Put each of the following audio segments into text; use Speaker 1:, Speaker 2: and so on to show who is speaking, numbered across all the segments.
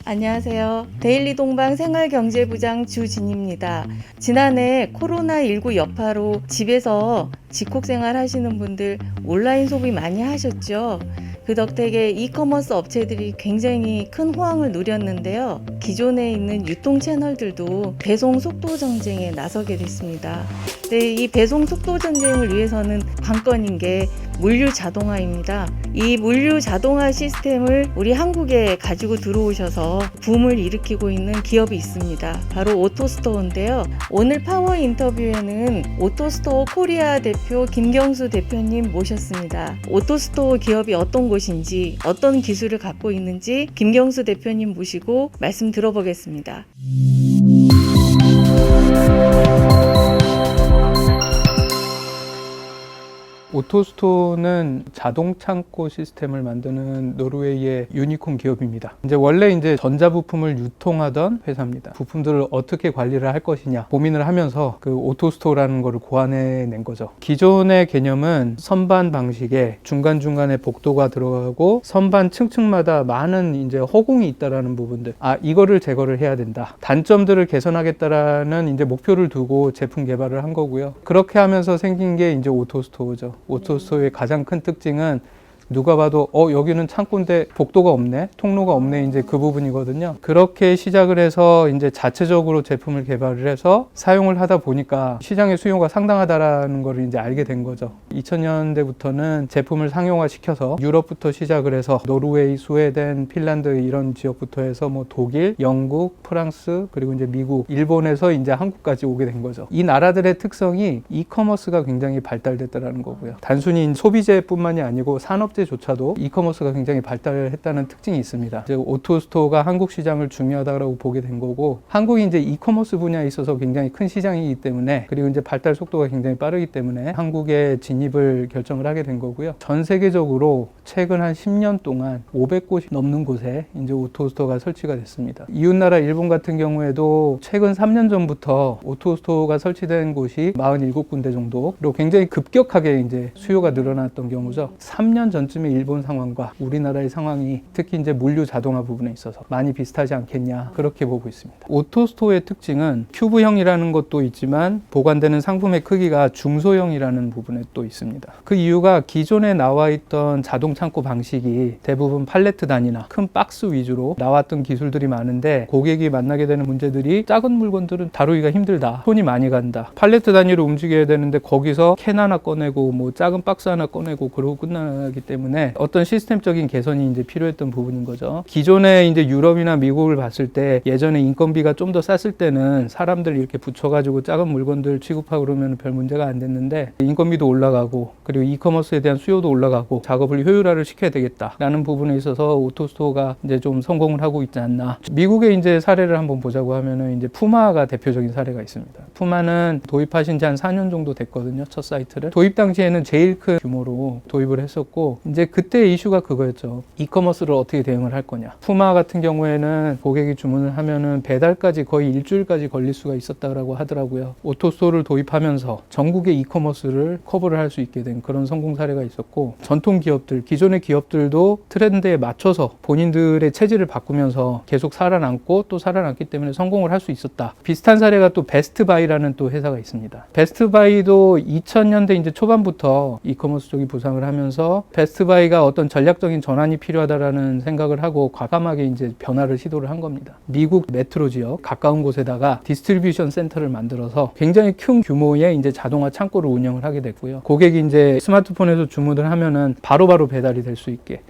Speaker 1: 안녕하세요. 데일리 동방 생활경제부장 주진입니다. 지난해 코로나19 여파로 집에서 집콕생활 하시는 분들 온라인 소비 많이 하셨죠? 그 덕택에 이커머스 업체들이 굉장히 큰 호황을 누렸는데요. 기존에 있는 유통 채널들도 배송 속도 전쟁에 나서게 됐습니다. 네, 이 배송 속도 전쟁을 위해서는 관건인 게 물류 자동화입니다. 이 물류 자동화 시스템을 우리 한국에 가지고 들어오셔서 붐을 일으키고 있는 기업이 있습니다. 바로 오토스토어인데요. 오늘 파워 인터뷰에는 오토스토어 코리아 대표 김경수 대표님 모셨습니다. 오토스토어 기업이 어떤 곳인지, 어떤 기술을 갖고 있는지 김경수 대표님 모시고 말씀 들어보겠습니다.
Speaker 2: 오토스토어는 자동 창고 시스템을 만드는 노르웨이의 유니콘 기업입니다. 원래 전자부품을 유통하던 회사입니다. 부품들을 어떻게 관리를 할 것이냐 고민을 하면서 그 오토스토어라는 거를 고안해낸 거죠. 기존의 개념은 선반 방식에 중간중간에 복도가 들어가고 선반 층층마다 많은 허공이 있다라는 부분들, 이거를 제거를 해야 된다. 단점들을 개선하겠다라는 목표를 두고 제품 개발을 한 거고요. 그렇게 하면서 생긴 게 오토스토어죠. 오토스토어의 가장 큰 특징은 누가 봐도 여기는 창고인데 복도가 없네, 통로가 없네, 그 부분이거든요. 그렇게 시작을 해서 자체적으로 제품을 개발을 해서 사용을 하다 보니까 시장의 수요가 상당하다라는 걸 알게 된 거죠. 2000년대부터는 제품을 상용화 시켜서 유럽부터 시작을 해서 노르웨이, 스웨덴, 핀란드 이런 지역부터 해서 독일, 영국, 프랑스, 그리고 미국, 일본에서 한국까지 오게 된 거죠. 이 나라들의 특성이 이커머스가 굉장히 발달됐다라는 거고요. 단순히 소비재뿐만이 아니고 산업재 조차도 이커머스가 굉장히 발달했다는 특징이 있습니다. 오토스토어가 한국 시장을 중요하다고 보게 된 거고, 한국이 이커머스 분야에 있어서 굉장히 큰 시장이기 때문에, 그리고 발달 속도가 굉장히 빠르기 때문에 한국에 진입을 결정을 하게 된 거고요. 전 세계적으로 최근 한 10년 동안 500곳이 넘는 곳에 오토스토어가 설치가 됐습니다. 이웃나라 일본 같은 경우에도 최근 3년 전부터 오토스토어가 설치된 곳이 47군데 정도, 그리고 굉장히 급격하게 수요가 늘어났던 경우죠. 3년 전쯤의 일본 상황과 우리나라의 상황이 특히 물류 자동화 부분에 있어서 많이 비슷하지 않겠냐, 그렇게 보고 있습니다. 오토스토어의 특징은 큐브형이라는 것도 있지만 보관되는 상품의 크기가 중소형이라는 부분에 또 있습니다. 그 이유가 기존에 나와 있던 자동 창고 방식이 대부분 팔레트 단위나 큰 박스 위주로 나왔던 기술들이 많은데, 고객이 만나게 되는 문제들이 작은 물건들은 다루기가 힘들다, 손이 많이 간다, 팔레트 단위로 움직여야 되는데 거기서 캔 하나 꺼내고 작은 박스 하나 꺼내고 그러고 끝나기 때문에 어떤 시스템적인 개선이 필요했던 부분인 거죠. 기존에 유럽이나 미국을 봤을 때 예전에 인건비가 좀 더 쌌을 때는 사람들 이렇게 붙여가지고 작은 물건들 취급하고 그러면 별 문제가 안 됐는데, 인건비도 올라가고 그리고 이커머스에 대한 수요도 올라가고 작업을 효율화를 시켜야 되겠다라는 부분에 있어서 오토스토어가 좀 성공을 하고 있지 않나. 미국의 사례를 한번 보자고 하면은 푸마가 대표적인 사례가 있습니다. 푸마는 도입하신 지 한 4년 정도 됐거든요. 첫 사이트를. 도입 당시에는 제일 큰 규모로 도입을 했었고, 그때 이슈가 그거였죠. 이커머스를 어떻게 대응을 할 거냐. 푸마 같은 경우에는 고객이 주문을 하면은 배달까지 거의 일주일까지 걸릴 수가 있었다고 하더라고요. 오토스토어를 도입하면서 전국의 이커머스를 커버를 할 수 있게 된 그런 성공 사례가 있었고, 전통 기업들, 기존의 기업들도 트렌드에 맞춰서 본인들의 체질을 바꾸면서 계속 살아남고 또 살아남기 때문에 성공을 할 수 있었다. 비슷한 사례가 또 베스트바이라는 또 회사가 있습니다. 베스트바이도 2000년대 초반부터 이커머스 쪽이 부상을 하면서 베스트바이가 어떤 전략적인 전환이 필요하다라는 생각을 하고 과감하게 변화를 시도를 한 겁니다. 미국 메트로 지역 가까운 곳에다가 디스트리뷰션 센터를 만들어서 굉장히 큰 규모의 자동화 창고를 운영을 하게 됐고요. 고객이 스마트폰에서 주문을 하면은 바로바로 배달이 될 수 있게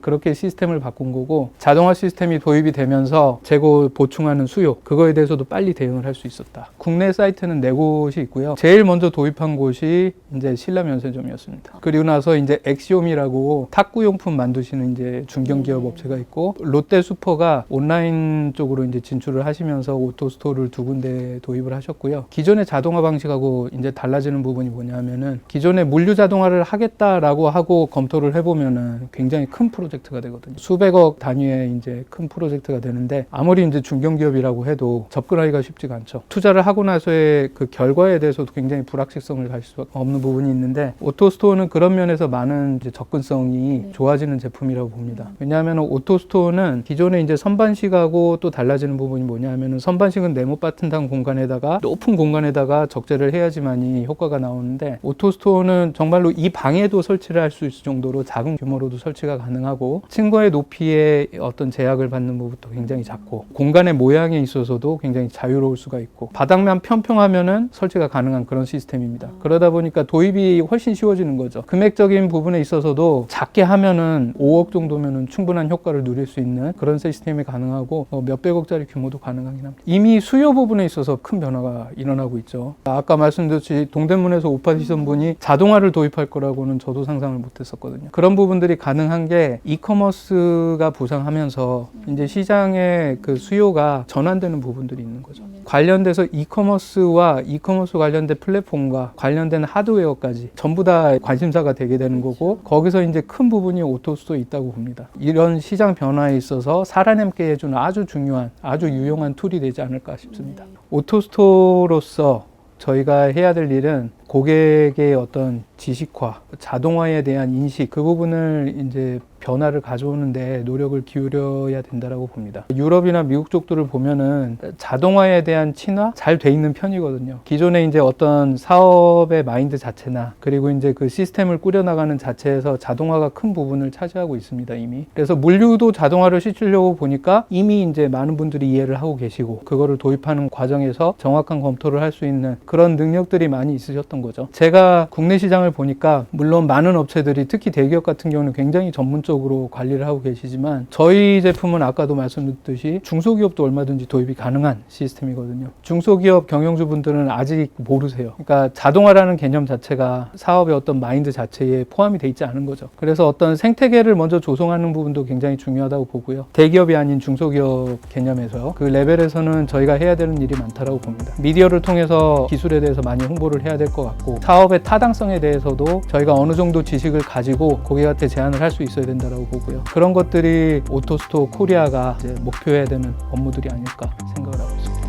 Speaker 2: 그렇게 시스템을 바꾼 거고, 자동화 시스템이 도입이 되면서 재고 보충하는 수요, 그거에 대해서도 빨리 대응을 할 수 있었다. 국내 사이트는 4곳이 있고요. 제일 먼저 도입한 곳이 신라면세점이었습니다. 그리고 나서 엑시옴이라고 탁구용품 만드시는 중견기업 업체가 있고, 롯데슈퍼가 온라인 쪽으로 진출을 하시면서 오토스토어를 2군데 도입을 하셨고요. 기존의 자동화 방식하고 달라지는 부분이 뭐냐면은, 기존에 물류 자동화를 하겠다라고 하고 검토를 해보면은 굉장히 큰 큰 프로젝트가 되거든요. 수백억 단위의 이제 큰 프로젝트가 되는데 아무리 이제 중견기업이라고 해도 접근하기가 쉽지가 않죠. 투자를 하고 나서의 그 결과에 대해서도 굉장히 불확실성을 가질 수 없는 부분이 있는데 오토스토어는 그런 면에서 많은 이제 접근성이 좋아지는 제품이라고 봅니다. 왜냐하면 오토스토어는 기존에 이제 선반식하고 또 달라지는 부분이 뭐냐면은 선반식은 네모 바튼당 공간에다가 높은 공간에다가 적재를 해야지만이 효과가 나오는데 오토스토어는 정말로 이 방에도 설치를 할 수 있을 정도로 작은 규모로도 설치가 가능하고 층고의 높이에 어떤 제약을 받는 부분도 굉장히 작고 공간의 모양에 있어서도 굉장히 자유로울 수가 있고 바닥면 평평하면은 설치가 가능한 그런 시스템입니다. 그러다 보니까 도입이 훨씬 쉬워지는 거죠. 금액적인 부분에 있어서도 작게 하면은 5억 정도면은 충분한 효과를 누릴 수 있는 그런 시스템이 가능하고 몇백억짜리 규모도 가능하긴 합니다. 이미 수요 부분에 있어서 큰 변화가 일어나고 있죠. 아까 말씀드렸듯이 동대문에서 오파시선 분이 자동화를 도입할 거라고는 저도 상상을 못했었거든요. 그런 부분들이 가능한 게 이커머스가 부상하면서 이제 시장의 그 수요가 전환되는 부분들이 있는 거죠. 관련돼서 이커머스와 이커머스 관련된 플랫폼과 관련된 하드웨어까지 전부 다 관심사가 되게 되는 거고 거기서 이제 큰 부분이 오토스토어에 있다고 봅니다. 이런 시장 변화에 있어서 살아남게 해주는 아주 중요한 아주 유용한 툴이 되지 않을까 싶습니다. 오토스토어로서 저희가 해야 될 일은 고객의 어떤 지식화, 자동화에 대한 인식 그 부분을 이제 변화를 가져오는데 노력을 기울여야 된다라고 봅니다. 유럽이나 미국 쪽들을 보면은 자동화에 대한 친화 잘 돼 있는 편이거든요. 기존에 이제 어떤 사업의 마인드 자체나 그리고 이제 그 시스템을 꾸려나가는 자체에서 자동화가 큰 부분을 차지하고 있습니다, 이미. 그래서 물류도 자동화를 시키려고 보니까 이미 이제 많은 분들이 이해를 하고 계시고 그거를 도입하는 과정에서 정확한 검토를 할 수 있는 그런 능력들이 많이 있으셨던 거죠. 제가 국내 시장을 보니까 물론 많은 업체들이 특히 대기업 같은 경우는 굉장히 전문적으로 관리를 하고 계시지만 저희 제품은 아까도 말씀드렸듯이 중소기업도 얼마든지 도입이 가능한 시스템이거든요. 중소기업 경영주분들은 아직 모르세요. 그러니까 자동화라는 개념 자체가 사업의 어떤 마인드 자체에 포함이 돼 있지 않은 거죠. 그래서 어떤 생태계를 먼저 조성하는 부분도 굉장히 중요하다고 보고요. 대기업이 아닌 중소기업 개념에서 그 레벨에서는 저희가 해야 되는 일이 많다고 봅니다. 미디어를 통해서 기술에 대해서 많이 홍보를 해야 될 것 같고 사업의 타당성에 대해서도 저희가 어느 정도 지식을 가지고 고객한테 제안을 할 수 있어야 된다고 보고요. 그런 것들이 오토스토어 코리아가 이제 목표해야 되는 업무들이 아닐까 생각을 하고 있습니다.